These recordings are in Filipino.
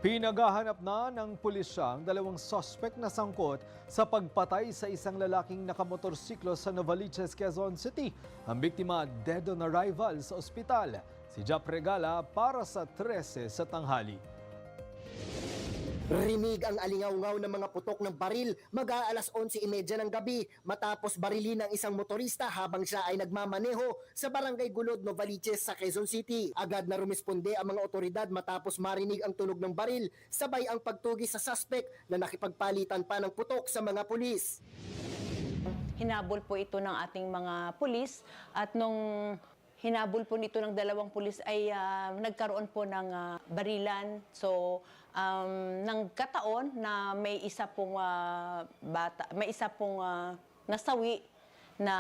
Pinaghahanap na ng pulisya ang dalawang suspect na sangkot sa pagpatay sa isang lalaking nakamotorsiklo sa Novaliches, Quezon City. Ang biktima dead on arrival sa ospital. Si Jap Regala para sa 13 sa tanghali. Rinig ang alingaw-ngaw ng mga putok ng baril mag-aalas 11:30 ng gabi matapos barilin ng isang motorista habang siya ay nagmamaneho sa Barangay Gulod, Novaliches sa Quezon City. Agad na rumisponde ang mga otoridad matapos marinig ang tunog ng baril, sabay ang pagtugis sa suspect na nakipagpalitan pa ng putok sa mga pulis. Hinabol po ito ng ating mga pulis at nung hinabol po nito ng dalawang pulis ay nagkaroon po ng barilan. So, nagkataon na may isa pong nasawi na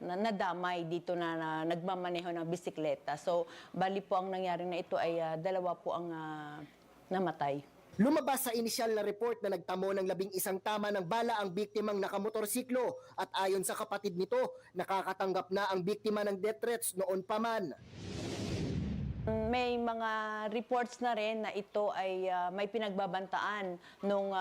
nadamay dito na nagmamaneho ng bisikleta. So, bali po ang nangyari na ito ay dalawa po ang namatay. Lumabas sa inisyal na report na nagtamo ng 11 tama ng bala ang biktimang nakamotorsiklo at ayon sa kapatid nito, nakakatanggap na ang biktima ng death threats noon pa man. May mga reports na rin na ito ay may pinagbabantaan nung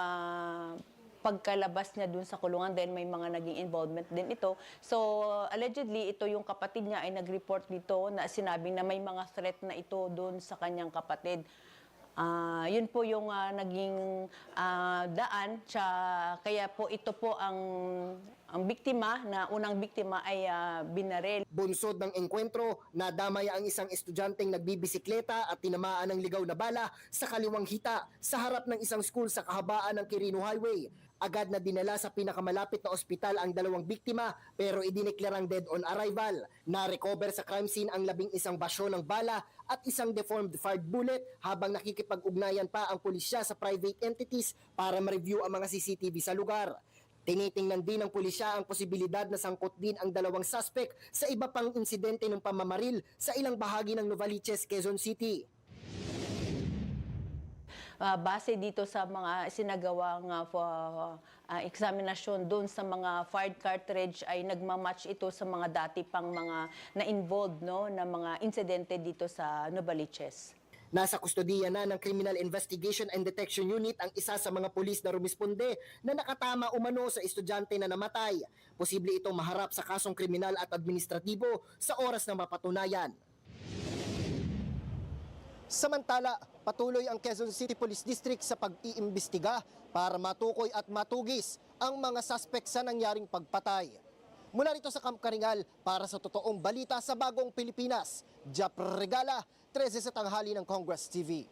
pagkalabas niya dun sa kulungan, then may mga naging involvement din ito. So, allegedly, ito yung kapatid niya ay nag-report dito na sinabing na may mga threat na ito dun sa kanyang kapatid. Yun po yung naging daan. Kaya po ito po ang biktima, na unang biktima ay binaril. Bunsod ng engkwentro, nadamay ang isang estudyanteng nagbibisikleta at tinamaan ng ligaw na bala sa kaliwang hita sa harap ng isang school sa kahabaan ng Quirino Highway. Agad na dinala sa pinakamalapit na ospital ang dalawang biktima pero idineklarang dead on arrival. Na-recover sa crime scene ang 11 basyo ng bala at isang deformed fired bullet habang nakikipag-ugnayan pa ang pulisya sa private entities para ma-review ang mga CCTV sa lugar. Tinitingnan din ng pulisya ang posibilidad na sangkot din ang dalawang suspect sa iba pang insidente ng pamamaril sa ilang bahagi ng Novaliches, Quezon City. Base dito sa mga sinagawang eksaminasyon doon sa mga fired cartridge ay nagmamatch ito sa mga dati pang mga na-involved na mga insidente dito sa Novaliches. Nasa kustodiya na ng Criminal Investigation and Detection Unit ang isa sa mga pulis na rumisponde na nakatama umano sa estudyante na namatay. Posible itong maharap sa kasong kriminal at administratibo sa oras ng mapatunayan. Samantala, patuloy ang Quezon City Police District sa pag-iimbestiga para matukoy at matugis ang mga suspect sa nangyaring pagpatay. Mula rito sa Camp Karingal, para sa totoong balita sa Bagong Pilipinas, Jap Regala, 13 sa tanghali ng Congress TV.